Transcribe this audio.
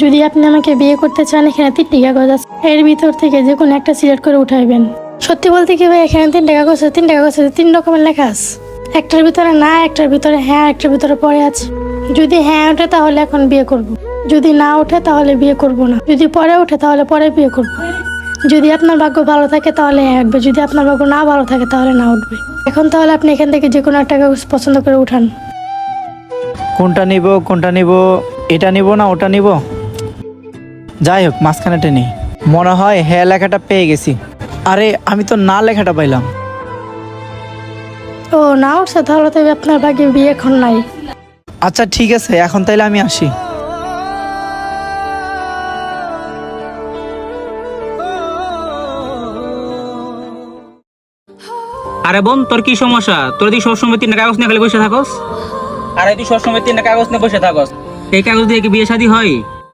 যদি আপনি আমাকে বিয়ে করতে চান, এখানে 3টি কাগজ আছে, এর ভিতর থেকে যে কোনো একটা সিলেক্ট করে উঠাইবেন। সত্যি বলতে কি ভাই, এখানে 3টা কাগজ আছে, 3টা কাগজ আছে, 3 রকমের লেখা আছে। একটার ভিতরে না, একটার ভিতরে হ্যাঁ, একটার ভিতরে পরে আছে। যদি হ্যাঁ ওঠে তাহলে এখন বিয়ে করব, যদি না ওঠে তাহলে বিয়ে করব না, যদি পরে ওঠে তাহলে পরে বিয়ে করব। যদি আপনার ভাগ্য ভালো থাকে তাহলে হ্যাঁ উঠবে, যদি আপনার ভাগ্য না ভালো থাকে তাহলে না উঠবে। এখন তাহলে আপনি এখান থেকে যে কোনো একটা কাগজ পছন্দ করে উঠান। কোনটা নিব, এটা নিব না ওটা নিব? যাই হোক, মাঝখানেটা নেই। মনে হয় হ্যাঁ লেখাটা পেয়ে গেছি। আরে আমি তো না লেখাটা পাইলাম। ও না উঠছে, তাহলে তো আপনার ভাগ্যে বিয়ে এখন নাই। আচ্ছা ঠিক আছে, এখন তাইলে আমি আসি। আরে বোন, তোর কি সমস্যা? তোর তুই সবসময় 3টা কাগজ নিয়ে খালি বসে থাকস। আরে তুই সবসময় 3টা কাগজ নিয়ে বসে থাকস, এই কাগজ দিয়ে কি বিয়ে শাদী হয়?